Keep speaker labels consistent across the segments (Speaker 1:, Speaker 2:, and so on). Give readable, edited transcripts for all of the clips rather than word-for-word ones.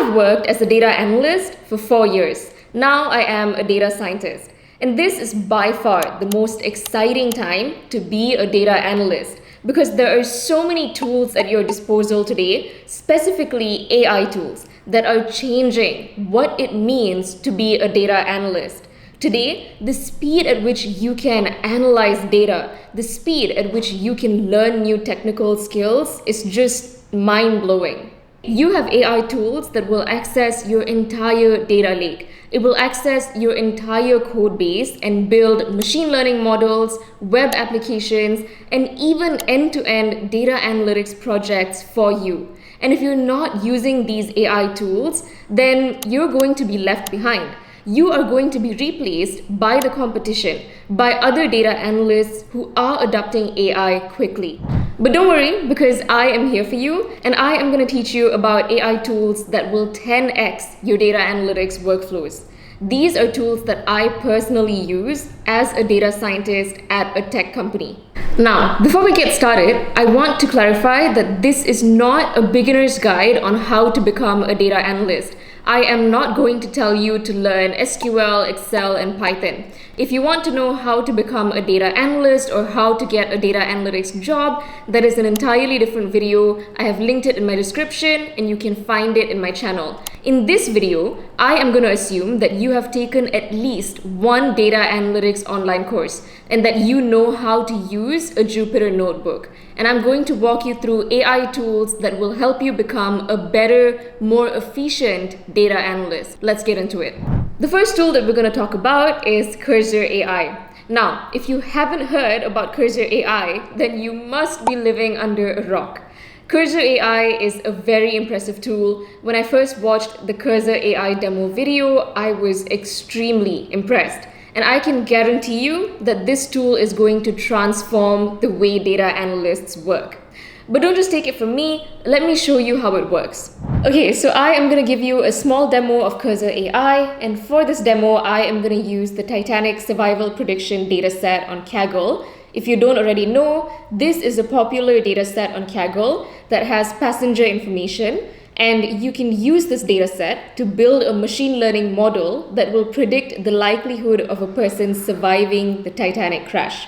Speaker 1: have worked as a data analyst for 4 years. Now I am a data scientist. And this is by far the most exciting time to be a data analyst because there are so many tools at your disposal today, specifically AI tools, that are changing what it means to be a data analyst. Today, the speed at which you can analyze data, the speed at which you can learn new technical skills is just mind-blowing. You have AI tools that will access your entire data lake. It will access your entire code base and build machine learning models, web applications, and even end-to-end data analytics projects for you. And if you're not using these AI tools, then you're going to be left behind. You are going to be replaced by the competition, by other data analysts who are adopting AI quickly. But don't worry, because I am here for you, and I am going to teach you about AI tools that will 10x your data analytics workflows. These are tools that I personally use as a data scientist at a tech company. Now, before we get started, I want to clarify that this is not a beginner's guide on how to become a data analyst. I am not going to tell you to learn SQL, Excel, and Python. If you want to know how to become a data analyst or how to get a data analytics job, that is an entirely different video. I have linked it in my description and you can find it in my channel. In this video, I am going to assume that you have taken at least one data analytics online course and that you know how to use a Jupyter notebook. And I'm going to walk you through AI tools that will help you become a better, more efficient data analyst. Let's get into it. The first tool that we're going to talk about is Cursor AI. Now, if you haven't heard about Cursor AI, then you must be living under a rock. Cursor AI is a very impressive tool. When I first watched the Cursor AI demo video, I was extremely impressed. And I can guarantee you that this tool is going to transform the way data analysts work. But don't just take it from me, let me show you how it works. Okay, so I am going to give you a small demo of Cursor AI, and for this demo, I am going to use the Titanic survival prediction dataset on Kaggle. If you don't already know, this is a popular dataset on Kaggle that has passenger information, and you can use this dataset to build a machine learning model that will predict the likelihood of a person surviving the Titanic crash.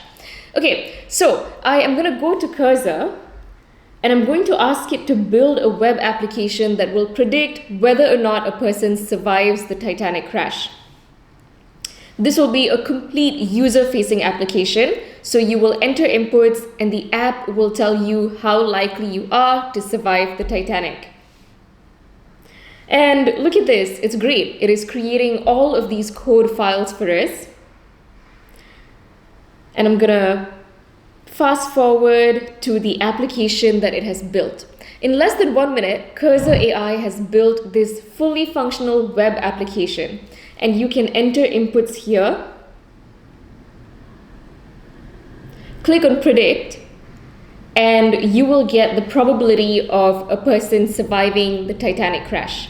Speaker 1: Okay, so I am going to go to Cursor, and I'm going to ask it to build a web application that will predict whether or not a person survives the Titanic crash. This will be a complete user-facing application, so you will enter inputs and the app will tell you how likely you are to survive the Titanic. And look at this, it's great. It is creating all of these code files for us. And I'm gonna fast forward to the application that it has built. In less than 1 minute, Cursor AI has built this fully functional web application. And you can enter inputs here. Click on predict, and you will get the probability of a person surviving the Titanic crash.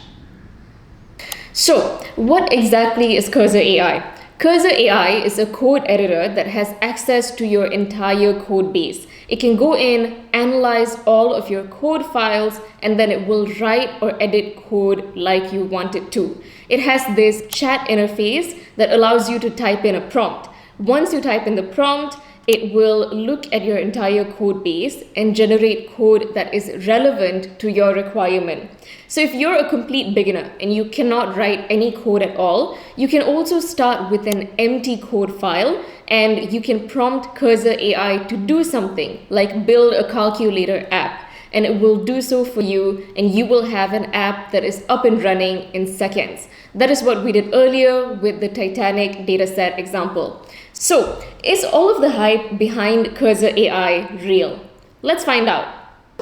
Speaker 1: So, what exactly is Cursor AI? Cursor AI is a code editor that has access to your entire code base. It can go in, analyze all of your code files, and then it will write or edit code like you want it to. It has this chat interface that allows you to type in a prompt. Once you type in the prompt, it will look at your entire code base and generate code that is relevant to your requirement. So if you're a complete beginner and you cannot write any code at all, you can also start with an empty code file and you can prompt Cursor AI to do something like build a calculator app, and it will do so for you and you will have an app that is up and running in seconds. That is what we did earlier with the Titanic dataset example. So, is all of the hype behind Cursor AI real? Let's find out.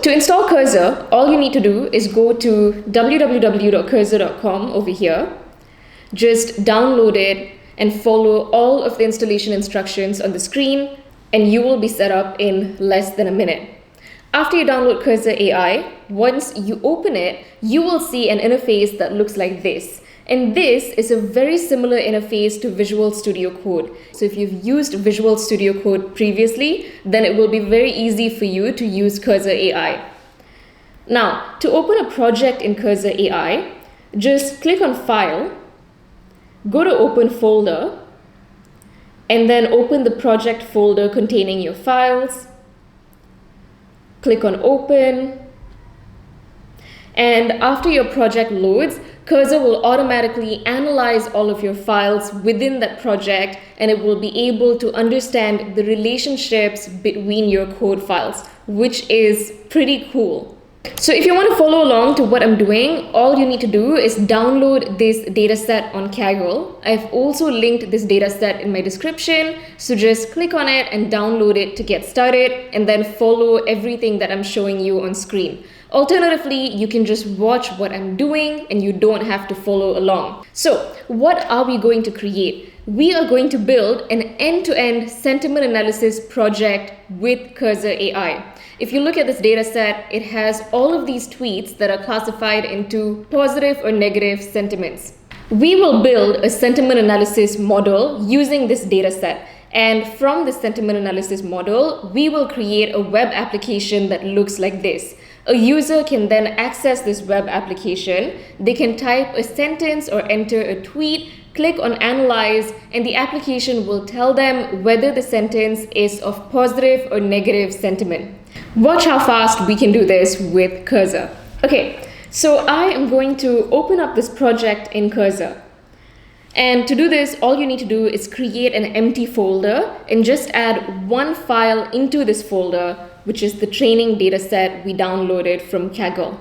Speaker 1: To install Cursor, all you need to do is go to www.cursor.com over here. Just download it and follow all of the installation instructions on the screen, and you will be set up in less than a minute. After you download Cursor AI, once you open it, you will see an interface that looks like this. And this is a very similar interface to Visual Studio Code. So if you've used Visual Studio Code previously, then it will be very easy for you to use Cursor AI. Now, to open a project in Cursor AI, just click on File, go to Open Folder, and then open the project folder containing your files. Click on Open. And after your project loads, Cursor will automatically analyze all of your files within that project, and it will be able to understand the relationships between your code files, which is pretty cool. So if you want to follow along to what I'm doing, all you need to do is download this dataset on Kaggle. I've also linked this dataset in my description, so just click on it and download it to get started, and then follow everything that I'm showing you on screen. Alternatively, you can just watch what I'm doing and you don't have to follow along. So what are we going to create? We are going to build an end-to-end sentiment analysis project with Cursor AI. If you look at this data set, it has all of these tweets that are classified into positive or negative sentiments. We will build a sentiment analysis model using this data set. And from the sentiment analysis model, we will create a web application that looks like this. A user can then access this web application. They can type a sentence or enter a tweet, click on Analyze, and the application will tell them whether the sentence is of positive or negative sentiment. Watch how fast we can do this with Cursor. Okay, so I am going to open up this project in Cursor. And to do this, all you need to do is create an empty folder and just add one file into this folder, which is the training dataset we downloaded from Kaggle.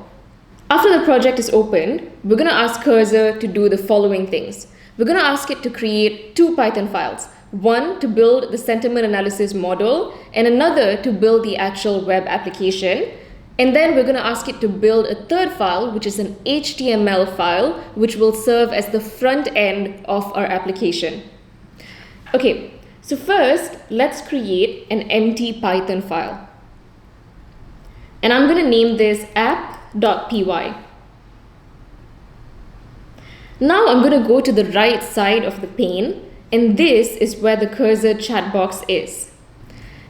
Speaker 1: After the project is opened, we're going to ask Cursor to do the following things. We're going to ask it to create two Python files. One to build the sentiment analysis model, and another to build the actual web application. And then we're going to ask it to build a third file, which is an HTML file, which will serve as the front end of our application. Okay, so first, let's create an empty Python file. And I'm going to name this app.py. Now I'm going to go to the right side of the pane, and this is where the Cursor chat box is.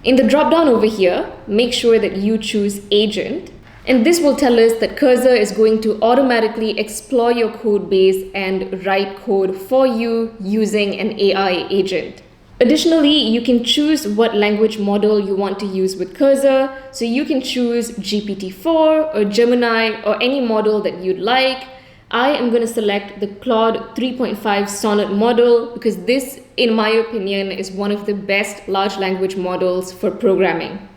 Speaker 1: In the drop-down over here, make sure that you choose Agent, and this will tell us that Cursor is going to automatically explore your code base and write code for you using an AI agent. Additionally, you can choose what language model you want to use with Cursor, so you can choose GPT-4 or Gemini or any model that you'd like. I am going to select the Claude 3.5 Sonnet model because this, in my opinion, is one of the best large language models for programming.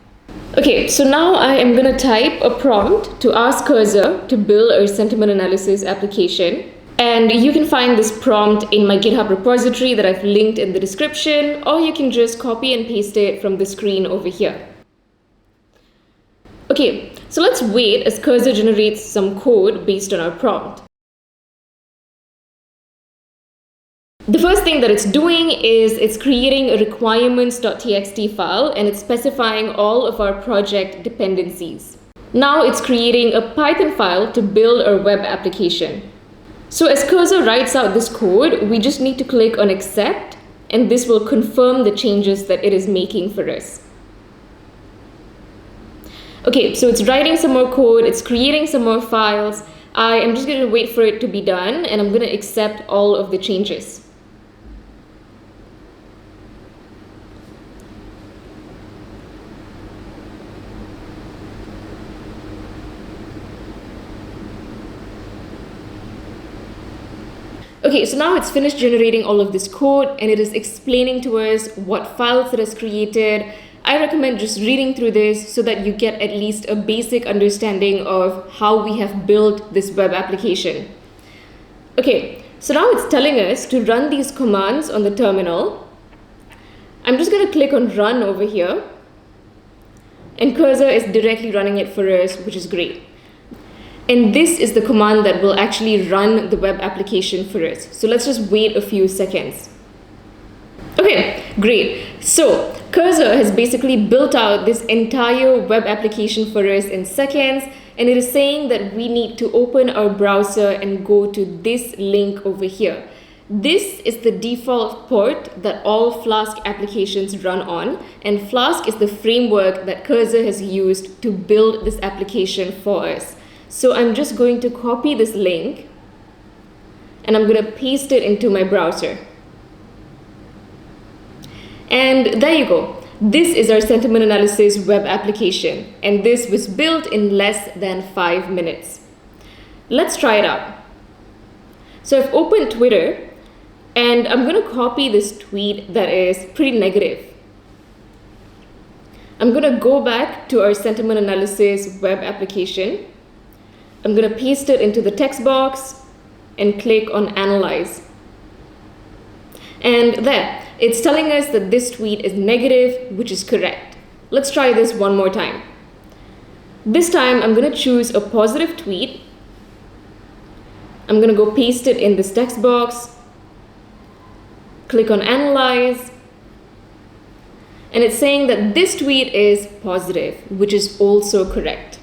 Speaker 1: Okay, so now I am going to type a prompt to ask Cursor to build a sentiment analysis application. And you can find this prompt in my GitHub repository that I've linked in the description, or you can just copy and paste it from the screen over here. Okay, so let's wait as Cursor generates some code based on our prompt. The first thing that it's doing is it's creating a requirements.txt file, and it's specifying all of our project dependencies. Now it's creating a Python file to build our web application. So as Cursor writes out this code, we just need to click on accept, and this will confirm the changes that it is making for us. Okay, so it's writing some more code, it's creating some more files. I am just going to wait for it to be done, and I'm going to accept all of the changes. Okay, so now it's finished generating all of this code, and it is explaining to us what files it has created. I recommend just reading through this so that you get at least a basic understanding of how we have built this web application. Okay, so now it's telling us to run these commands on the terminal. I'm just going to click on run over here, and Cursor is directly running it for us, which is great. And this is the command that will actually run the web application for us. So let's just wait a few seconds. Okay, great. So Cursor has basically built out this entire web application for us in seconds, and it is saying that we need to open our browser and go to this link over here. This is the default port that all Flask applications run on, and Flask is the framework that Cursor has used to build this application for us. So I'm just going to copy this link, and I'm going to paste it into my browser. And there you go. This is our sentiment analysis web application, and this was built in less than 5 minutes. Let's try it out. So I've opened Twitter, and I'm going to copy this tweet that is pretty negative. I'm going to go back to our sentiment analysis web application. I'm going to paste it into the text box and click on Analyze. And there, it's telling us that this tweet is negative, which is correct. Let's try this one more time. This time, I'm going to choose a positive tweet. I'm going to go paste it in this text box, click on Analyze, and it's saying that this tweet is positive, which is also correct.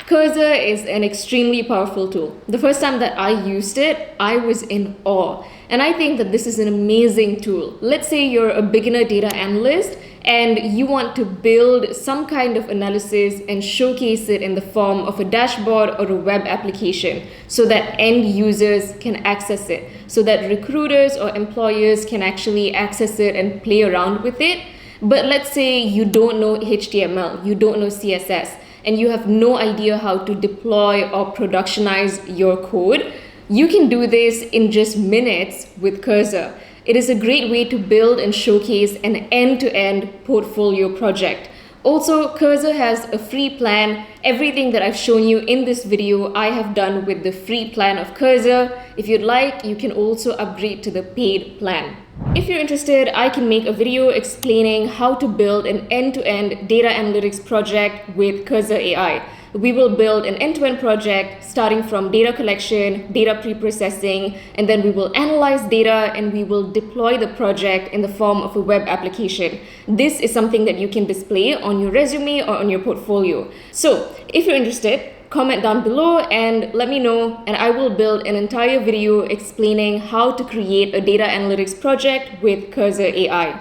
Speaker 1: Cursor is an extremely powerful tool. The first time that I used it, I was in awe. And I think that this is an amazing tool. Let's say you're a beginner data analyst and you want to build some kind of analysis and showcase it in the form of a dashboard or a web application so that end users can access it, so that recruiters or employers can actually access it and play around with it. But let's say you don't know HTML, you don't know CSS, and you have no idea how to deploy or productionize your code. You can do this in just minutes with Cursor. It is a great way to build and showcase an end-to-end portfolio project. Also, Cursor has a free plan. Everything that I've shown you in this video, I have done with the free plan of Cursor. If you'd like, you can also upgrade to the paid plan. If you're interested, I can make a video explaining how to build an end-to-end data analytics project with Cursor AI. We will build an end-to-end project starting from data collection, data pre-processing, and then we will analyze data and we will deploy the project in the form of a web application. This is something that you can display on your resume or on your portfolio. So if you're interested, comment down below and let me know, and I will build an entire video explaining how to create a data analytics project with Cursor AI.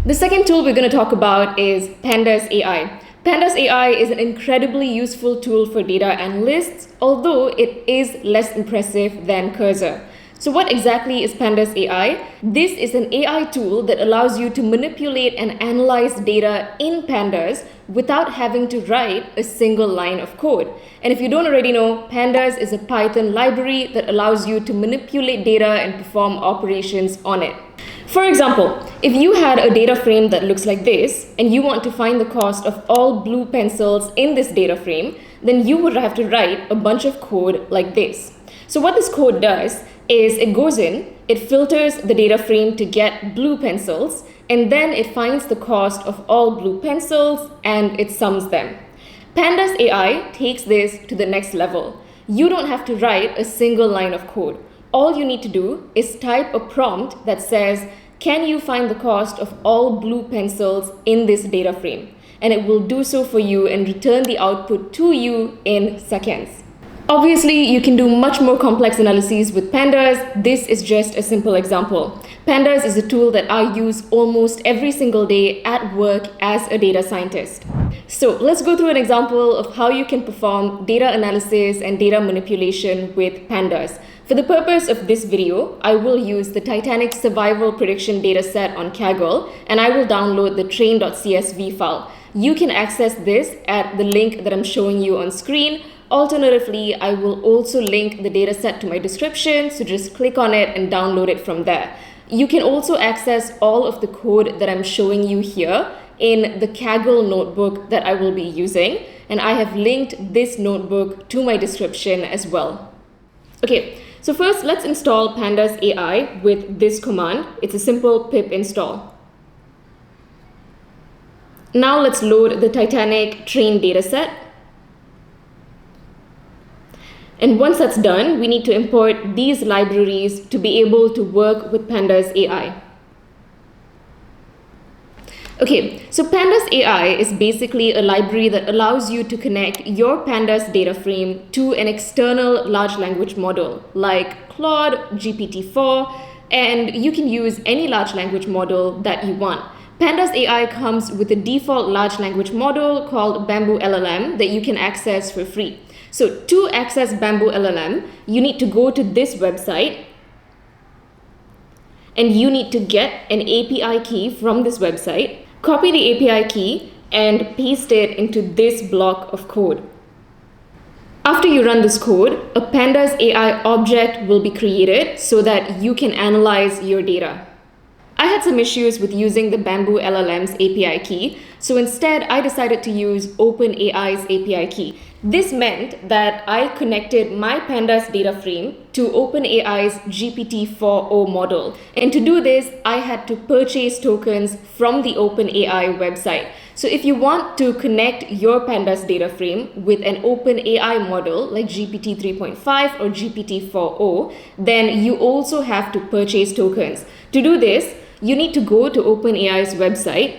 Speaker 1: The second tool we're going to talk about is Pandas AI. Pandas AI is an incredibly useful tool for data analysts, although it is less impressive than Cursor. So what exactly is Pandas AI? This is an AI tool that allows you to manipulate and analyze data in Pandas without having to write a single line of code. And if you don't already know, Pandas is a Python library that allows you to manipulate data and perform operations on it. For example, if you had a data frame that looks like this, and you want to find the cost of all blue pencils in this data frame, then you would have to write a bunch of code like this. So what this code does is it goes in, it filters the data frame to get blue pencils, and then it finds the cost of all blue pencils and it sums them. Pandas AI takes this to the next level. You don't have to write a single line of code. All you need to do is type a prompt that says, can you find the cost of all blue pencils in this data frame? And it will do so for you and return the output to you in seconds. Obviously, you can do much more complex analyses with Pandas. This is just a simple example. Pandas is a tool that I use almost every single day at work as a data scientist. So let's go through an example of how you can perform data analysis and data manipulation with Pandas. For the purpose of this video, I will use the Titanic survival prediction dataset on Kaggle, and I will download the train.csv file. You can access this at the link that I'm showing you on screen. Alternatively, I will also link the dataset to my description, so just click on it and download it from there. You can also access all of the code that I'm showing you here in the Kaggle notebook that I will be using, and I have linked this notebook to my description as well. Okay, so first let's install Pandas AI with this command. It's a simple pip install. Now let's load the Titanic train dataset. And once that's done, we need to import these libraries to be able to work with Pandas AI. Okay, so Pandas AI is basically a library that allows you to connect your Pandas data frame to an external large language model like Claude, GPT-4, and you can use any large language model that you want. Pandas AI comes with a default large language model called Bamboo LLM that you can access for free. So to access Bamboo LLM, you need to go to this website and you need to get an API key from this website, copy the API key and paste it into this block of code. After you run this code, a Pandas AI object will be created so that you can analyze your data. I had some issues with using the Bamboo LLM's API key, so instead I decided to use OpenAI's API key. This meant that I connected my Pandas data frame to OpenAI's GPT-4o model. And to do this, I had to purchase tokens from the OpenAI website. So if you want to connect your Pandas data frame with an OpenAI model like GPT 3.5 or GPT-4o, then you also have to purchase tokens. To do this, you need to go to OpenAI's website,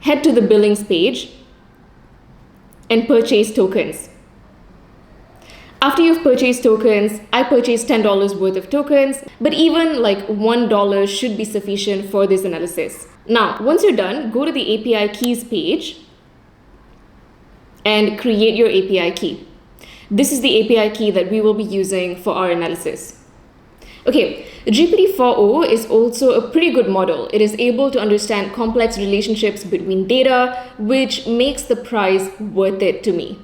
Speaker 1: head to the billings page, and purchase tokens. After you've purchased tokens, I purchased $10 worth of tokens, but even like $1 should be sufficient for this analysis. Now, once you're done, go to the API keys page and create your API key. This is the API key that we will be using for our analysis. Okay, GPT-4o is also a pretty good model. It is able to understand complex relationships between data, which makes the price worth it to me.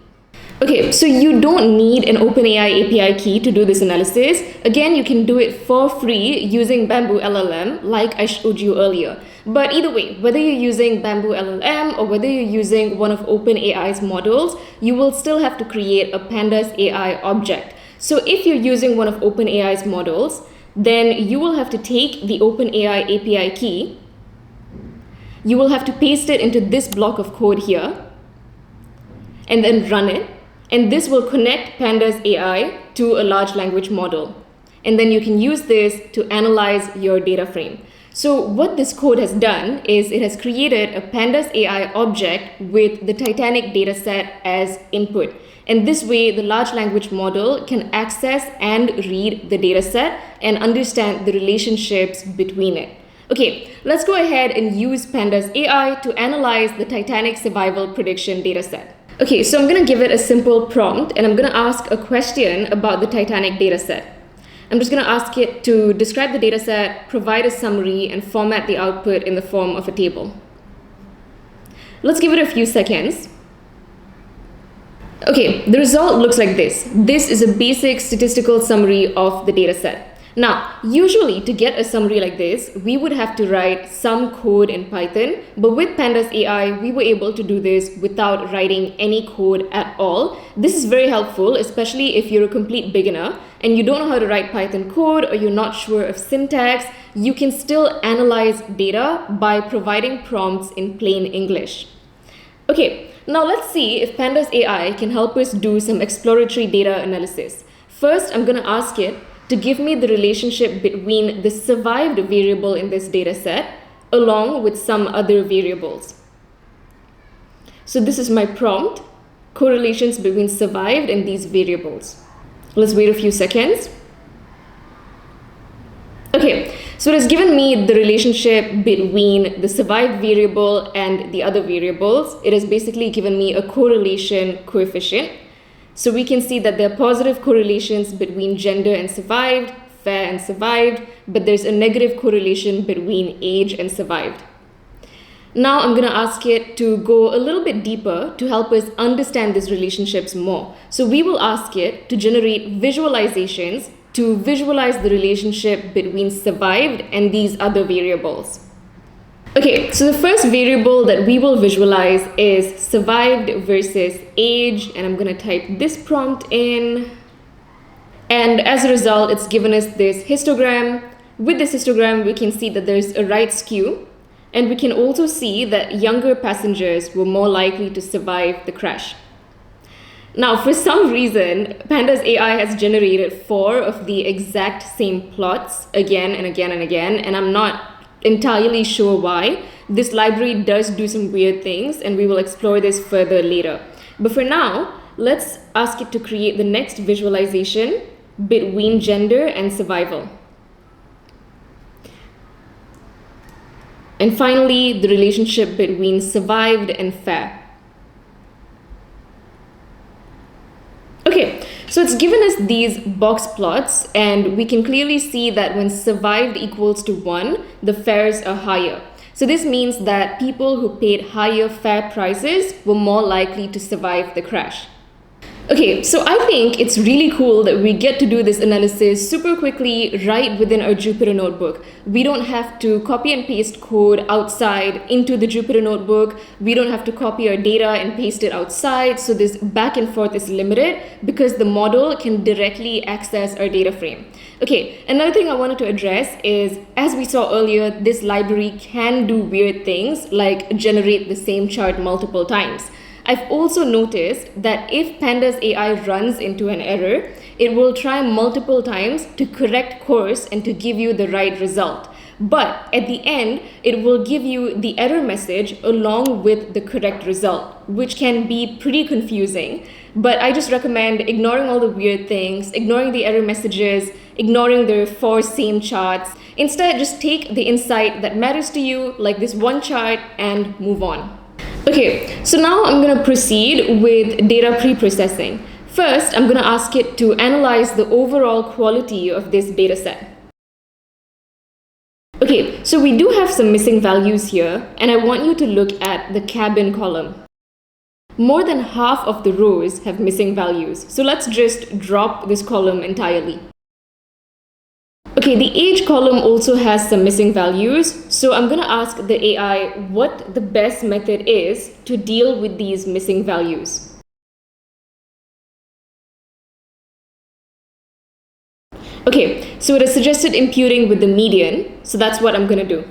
Speaker 1: Okay, so you don't need an OpenAI API key to do this analysis. Again, you can do it for free using Bamboo LLM like I showed you earlier. But either way, whether you're using Bamboo LLM or whether you're using one of OpenAI's models, you will still have to create a Pandas AI object. So if you're using one of OpenAI's models, then you will have to take the OpenAI API key, you will have to paste it into this block of code here, and then run it. And this will connect Pandas AI to a large language model. And then you can use this to analyze your data frame. So what this code has done is it has created a Pandas AI object with the Titanic dataset as input. And this way, the large language model can access and read the dataset and understand the relationships between it. Okay, let's go ahead and use Pandas AI to analyze the Titanic survival prediction dataset. Okay, so I'm going to give it a simple prompt and I'm going to ask a question about the Titanic dataset. I'm just going to ask it to describe the dataset, provide a summary, and format the output in the form of a table. Let's give it a few seconds. Okay, the result looks like this. This is a basic statistical summary of the dataset. Now, usually to get a summary like this, we would have to write some code in Python, but with Pandas AI, we were able to do this without writing any code at all. This is very helpful, especially if you're a complete beginner and you don't know how to write Python code or you're not sure of syntax. You can still analyze data by providing prompts in plain English. Okay, now let's see if Pandas AI can help us do some exploratory data analysis. First, I'm going to ask it to give me the relationship between the survived variable in this data set along with some other variables. So this is my prompt, correlations between survived and these variables. Let's wait a few seconds. Okay, so it has given me the relationship between the survived variable and the other variables. It has basically given me a correlation coefficient. So we can see that there are positive correlations between gender and survived, fair and survived, but there's a negative correlation between age and survived. Now I'm going to ask it to go a little bit deeper to help us understand these relationships more. So we will ask it to generate visualizations to visualize the relationship between survived and these other variables. Okay, so the first variable that we will visualize is survived versus age, and I'm going to type this prompt in. And as a result, it's given us this histogram. With this histogram, we can see that there's a right skew, and we can also see that younger passengers were more likely to survive the crash. Now, for some reason, Pandas AI has generated 4 of the exact same plots again and again and again, and I'm not entirely sure why. This library does do some weird things, and we will explore this further later. But for now, let's ask it to create the next visualization between gender and survival. And finally, the relationship between survived and fair. Okay, so it's given us these box plots, and we can clearly see that when survived equals to 1, the fares are higher. So this means that people who paid higher fare prices were more likely to survive the crash. Okay, so I think it's really cool that we get to do this analysis super quickly right within our Jupyter notebook. We don't have to copy and paste code outside into the Jupyter notebook. We don't have to copy our data and paste it outside. So this back and forth is limited because the model can directly access our data frame. Okay, another thing I wanted to address is, as we saw earlier, this library can do weird things like generate the same chart multiple times. I've also noticed that if Pandas AI runs into an error, it will try multiple times to correct course and to give you the right result. But at the end, it will give you the error message along with the correct result, which can be pretty confusing. But I just recommend ignoring all the weird things, ignoring the error messages, ignoring the 4 same charts. Instead, just take the insight that matters to you, like this one chart, and move on. Okay, so now I'm going to proceed with data pre-processing. First, I'm going to ask it to analyze the overall quality of this data set. Okay, so we do have some missing values here, and I want you to look at the cabin column. More than half of the rows have missing values, so let's just drop this column entirely. Okay, the age column also has some missing values, so I'm going to ask the AI what the best method is to deal with these missing values. Okay, so it has suggested imputing with the median, so that's what I'm going to do.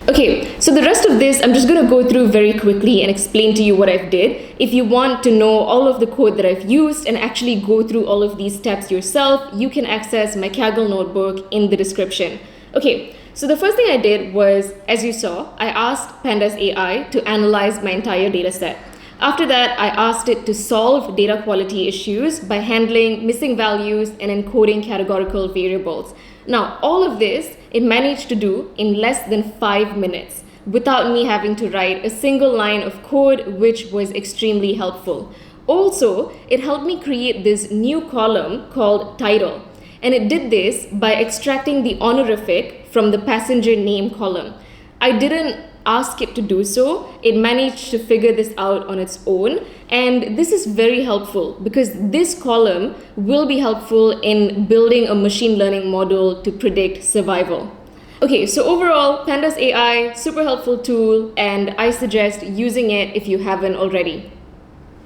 Speaker 1: Okay, so the rest of this, I'm just going to go through very quickly and explain to you what I've did. If you want to know all of the code that I've used and actually go through all of these steps yourself, you can access my Kaggle notebook in the description. Okay, so the first thing I did was, as you saw, I asked Pandas AI to analyze my entire data set. After that, I asked it to solve data quality issues by handling missing values and encoding categorical variables. Now, all of this, it managed to do in less than 5 minutes without me having to write a single line of code, which was extremely helpful. Also, it helped me create this new column called title. And it did this by extracting the honorific from the passenger name column. I didn't ask it to do so. It managed to figure this out on its own, and this is very helpful because this column will be helpful in building a machine learning model to predict survival. Okay, so overall, Pandas AI, super helpful tool, and I suggest using it if you haven't already.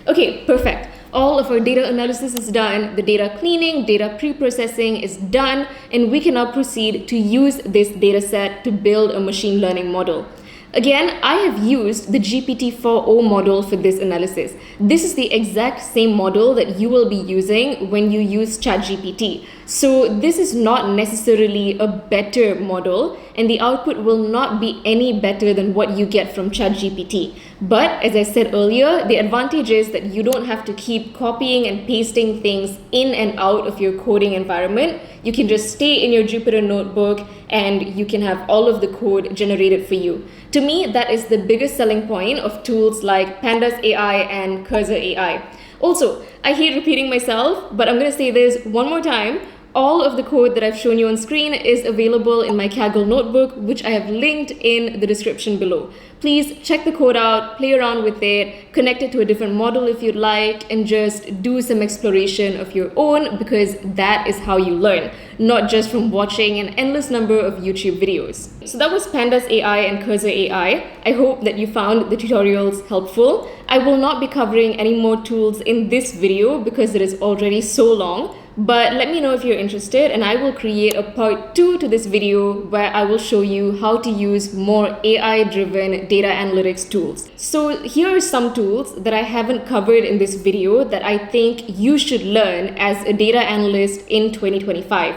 Speaker 1: Okay, perfect. All of our data analysis is done, the data cleaning, data pre-processing is done, and we can now proceed to use this data set to build a machine learning model. Again, I have used the GPT-4o model for this analysis. This is the exact same model that you will be using when you use ChatGPT. So this is not necessarily a better model, and the output will not be any better than what you get from ChatGPT. But as I said earlier, the advantage is that you don't have to keep copying and pasting things in and out of your coding environment. You can just stay in your Jupyter notebook and you can have all of the code generated for you. To me, that is the biggest selling point of tools like Pandas AI and Cursor AI. Also, I hate repeating myself, but I'm going to say this one more time. All of the code that I've shown you on screen is available in my Kaggle notebook, which I have linked in the description below. Please check the code out, play around with it, connect it to a different model if you'd like, and just do some exploration of your own, because that is how you learn, not just from watching an endless number of YouTube videos. So that was Pandas AI and Cursor AI. I hope that you found the tutorials helpful. I will not be covering any more tools in this video because it is already so long. But let me know if you're interested, and I will create a part 2 to this video where I will show you how to use more AI-driven data analytics tools. So here are some tools that I haven't covered in this video that I think you should learn as a data analyst in 2025.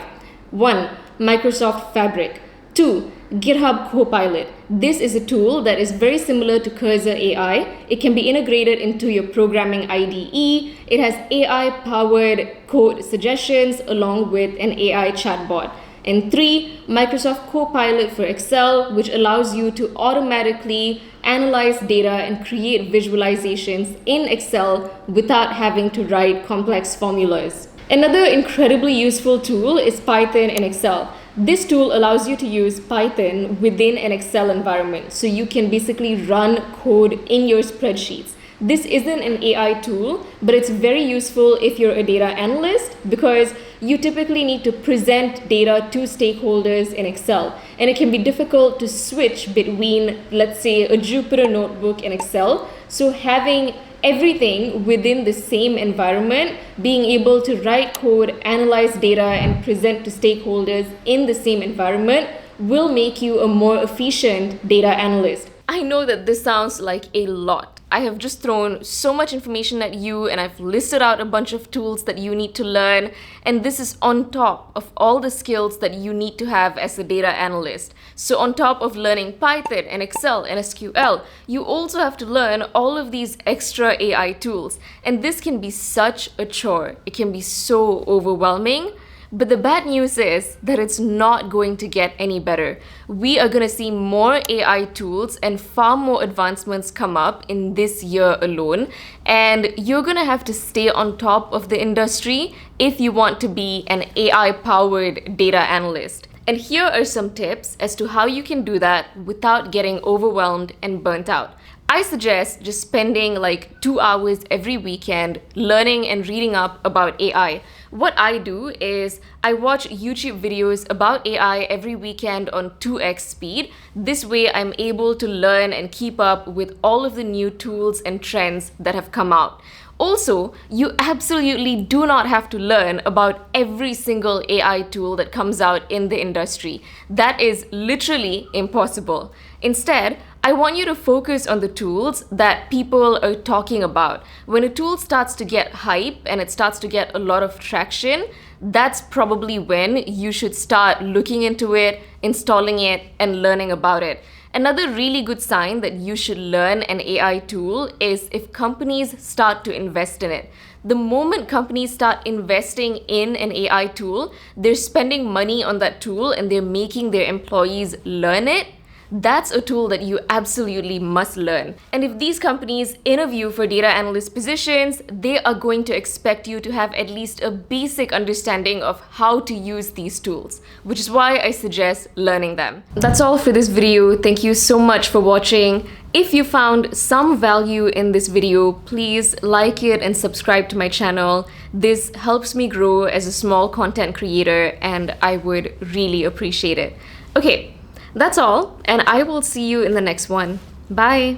Speaker 1: 1. Microsoft Fabric. 2. GitHub Copilot. This is a tool that is very similar to Cursor AI. It can be integrated into your programming IDE. It has AI-powered code suggestions along with an AI chatbot. And 3, Microsoft Copilot for Excel, which allows you to automatically analyze data and create visualizations in Excel without having to write complex formulas. Another incredibly useful tool is Python in Excel. This tool allows you to use Python within an Excel environment, so you can basically run code in your spreadsheets. This isn't an AI tool, but it's very useful if you're a data analyst because you typically need to present data to stakeholders in Excel. And it can be difficult to switch between, let's say, a Jupyter notebook and Excel. So having everything within the same environment, being able to write code, analyze data, and present to stakeholders in the same environment will make you a more efficient data analyst. I know that this sounds like a lot. I have just thrown so much information at you and I've listed out a bunch of tools that you need to learn, and this is on top of all the skills that you need to have as a data analyst. So on top of learning Python and Excel and SQL, you also have to learn all of these extra AI tools, and this can be such a chore. It can be so overwhelming. But the bad news is that it's not going to get any better. We are going to see more AI tools and far more advancements come up in this year alone. And you're going to have to stay on top of the industry if you want to be an AI-powered data analyst. And here are some tips as to how you can do that without getting overwhelmed and burnt out. I suggest just spending like 2 hours every weekend learning and reading up about AI. What I do is I watch YouTube videos about AI every weekend on 2x speed. This way I'm able to learn and keep up with all of the new tools and trends that have come out. Also, you absolutely do not have to learn about every single AI tool that comes out in the industry. That is literally impossible. Instead, I want you to focus on the tools that people are talking about. When a tool starts to get hype and it starts to get a lot of traction, that's probably when you should start looking into it, installing it, and learning about it. Another really good sign that you should learn an AI tool is if companies start to invest in it. The moment companies start investing in an AI tool, they're spending money on that tool and they're making their employees learn it. That's a tool that you absolutely must learn. And if these companies interview for data analyst positions, they are going to expect you to have at least a basic understanding of how to use these tools, which is why I suggest learning them. That's all for this video. Thank you so much for watching. If you found some value in this video, please like it and subscribe to my channel. This helps me grow as a small content creator and I would really appreciate it. Okay. That's all, and I will see you in the next one. Bye!